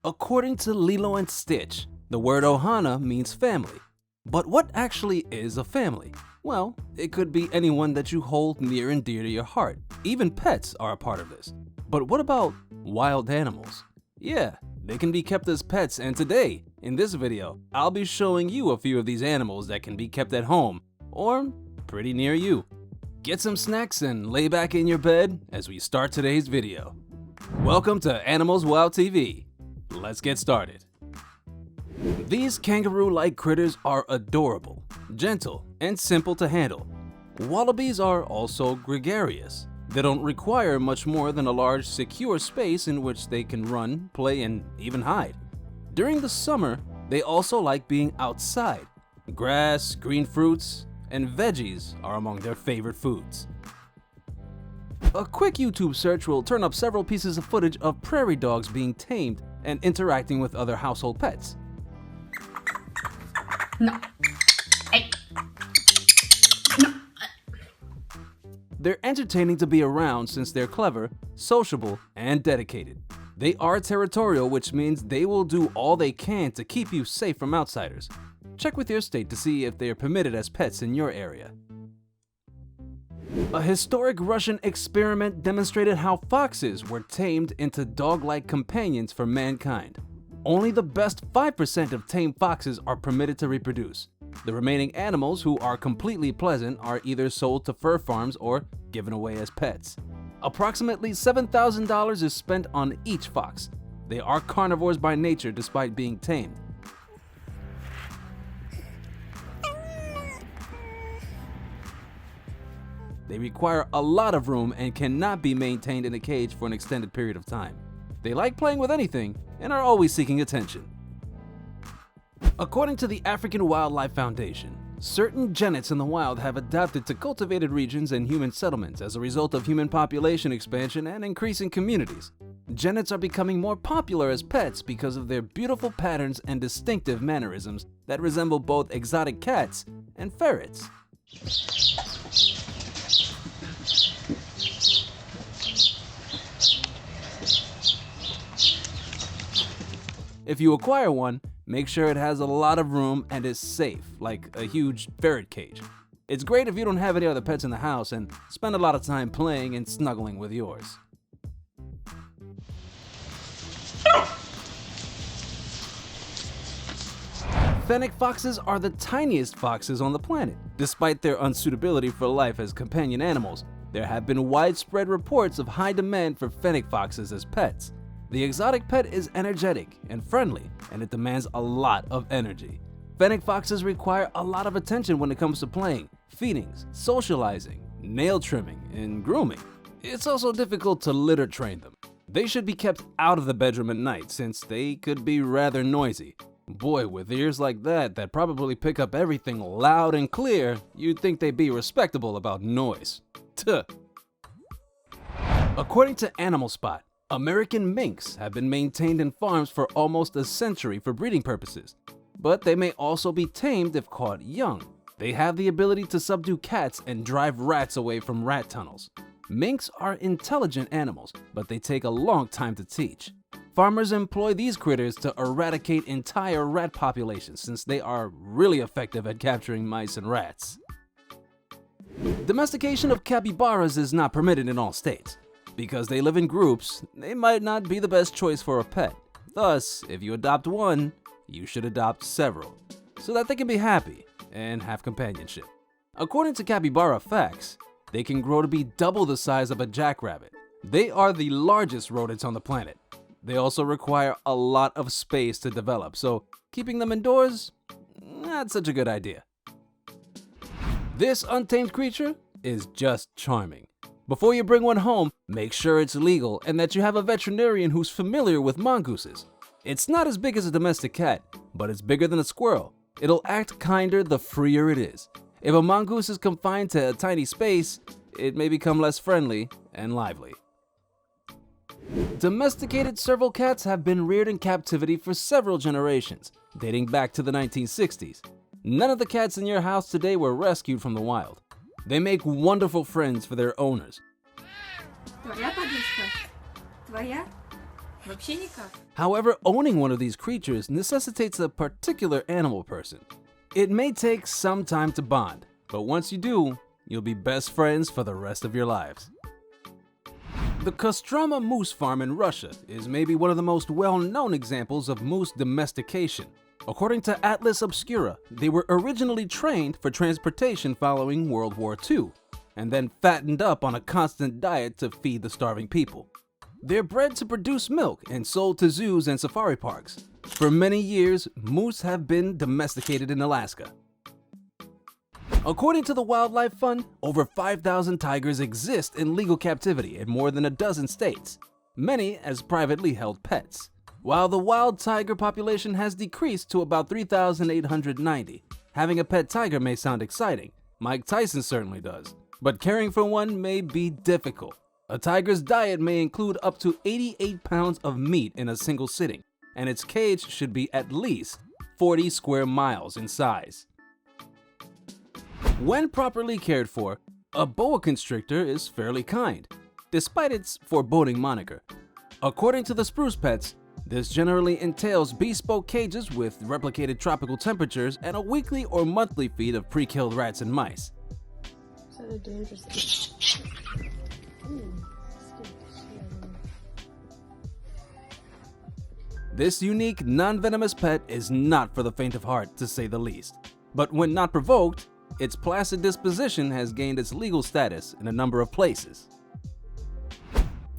According to Lilo and Stitch, the word Ohana means family. But what actually is a family? Well, it could be anyone that you hold near and dear to your heart. Even pets are a part of this. But what about wild animals? Yeah, they can be kept as pets, and today, in this video, I'll be showing you a few of these animals that can be kept at home, or pretty near you. Get some snacks and lay back in your bed as we start today's video. Welcome to Animals Wild TV. Let's get started. These kangaroo-like critters are adorable, gentle, and simple to handle. Wallabies are also gregarious. They don't require much more than a large, secure space in which they can run, play, and even hide. During the summer, they also like being outside. Grass, green fruits, and veggies are among their favorite foods. A quick YouTube search will turn up several pieces of footage of prairie dogs being tamed and interacting with other household pets. No. Hey. No. They're entertaining to be around since they're clever, sociable, and dedicated. They are territorial, which means they will do all they can to keep you safe from outsiders. Check with your state to see if they are permitted as pets in your area. A historic Russian experiment demonstrated how foxes were tamed into dog-like companions for mankind. Only the best 5% of tame foxes are permitted to reproduce. The remaining animals, who are completely pleasant, are either sold to fur farms or given away as pets. Approximately $7,000 is spent on each fox. They are carnivores by nature despite being tamed. They require a lot of room and cannot be maintained in a cage for an extended period of time. They like playing with anything and are always seeking attention. According to the African Wildlife Foundation, certain genets in the wild have adapted to cultivated regions and human settlements as a result of human population expansion and increasing communities. Genets are becoming more popular as pets because of their beautiful patterns and distinctive mannerisms that resemble both exotic cats and ferrets. If you acquire one, make sure it has a lot of room and is safe, like a huge ferret cage. It's great if you don't have any other pets in the house and spend a lot of time playing and snuggling with yours. Fennec foxes are the tiniest foxes on the planet. Despite their unsuitability for life as companion animals, there have been widespread reports of high demand for Fennec foxes as pets. The exotic pet is energetic and friendly, and it demands a lot of energy. Fennec foxes require a lot of attention when it comes to playing, feedings, socializing, nail trimming, and grooming. It's also difficult to litter train them. They should be kept out of the bedroom at night since they could be rather noisy. Boy, with ears like that probably pick up everything loud and clear, you'd think they'd be respectable about noise. Tuh. According to Animal Spot, American minks have been maintained in farms for almost a century for breeding purposes, but they may also be tamed if caught young. They have the ability to subdue cats and drive rats away from rat tunnels. Minks are intelligent animals, but they take a long time to teach. Farmers employ these critters to eradicate entire rat populations since they are really effective at capturing mice and rats. Domestication of capybaras is not permitted in all states. Because they live in groups, they might not be the best choice for a pet. Thus, if you adopt one, you should adopt several, so that they can be happy and have companionship. According to capybara facts, they can grow to be double the size of a jackrabbit. They are the largest rodents on the planet. They also require a lot of space to develop, so keeping them indoors, not such a good idea. This untamed creature is just charming. Before you bring one home, make sure it's legal and that you have a veterinarian who's familiar with mongooses. It's not as big as a domestic cat, but it's bigger than a squirrel. It'll act kinder the freer it is. If a mongoose is confined to a tiny space, it may become less friendly and lively. Domesticated serval cats have been reared in captivity for several generations, dating back to the 1960s. None of the cats in your house today were rescued from the wild. They make wonderful friends for their owners. Твоя подушка? Твоя? Вообще никак. However, owning one of these creatures necessitates a particular animal person. It may take some time to bond, but once you do, you'll be best friends for the rest of your lives. The Kostroma Moose Farm in Russia is maybe one of the most well-known examples of moose domestication. According to Atlas Obscura, they were originally trained for transportation following World War II, and then fattened up on a constant diet to feed the starving people. They're bred to produce milk and sold to zoos and safari parks. For many years, moose have been domesticated in Alaska. According to the Wildlife Fund, over 5,000 tigers exist in legal captivity in more than a dozen states, many as privately held pets. While the wild tiger population has decreased to about 3,890, having a pet tiger may sound exciting. Mike Tyson certainly does. But caring for one may be difficult. A tiger's diet may include up to 88 pounds of meat in a single sitting, and its cage should be at least 40 square miles in size. When properly cared for, a boa constrictor is fairly kind, despite its foreboding moniker. According to the Spruce Pets, this generally entails bespoke cages with replicated tropical temperatures and a weekly or monthly feed of pre-killed rats and mice. So they're dangerous. This unique, non-venomous pet is not for the faint of heart, to say the least. But when not provoked, its placid disposition has gained its legal status in a number of places.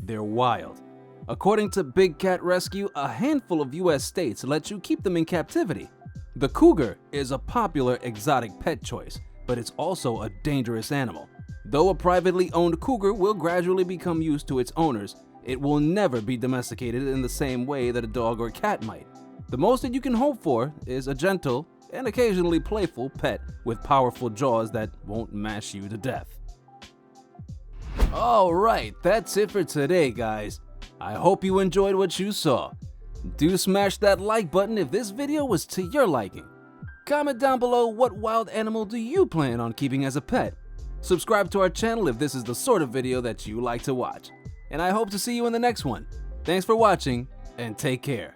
They're wild. According to Big Cat Rescue, a handful of US states let you keep them in captivity. The cougar is a popular exotic pet choice, but it's also a dangerous animal. Though a privately owned cougar will gradually become used to its owners, it will never be domesticated in the same way that a dog or cat might. The most that you can hope for is a gentle and occasionally playful pet with powerful jaws that won't mash you to death. Alright, that's it for today, guys. I hope you enjoyed what you saw. Do smash that like button if this video was to your liking. Comment down below what wild animal do you plan on keeping as a pet. Subscribe to our channel if this is the sort of video that you like to watch. And I hope to see you in the next one. Thanks for watching, and take care.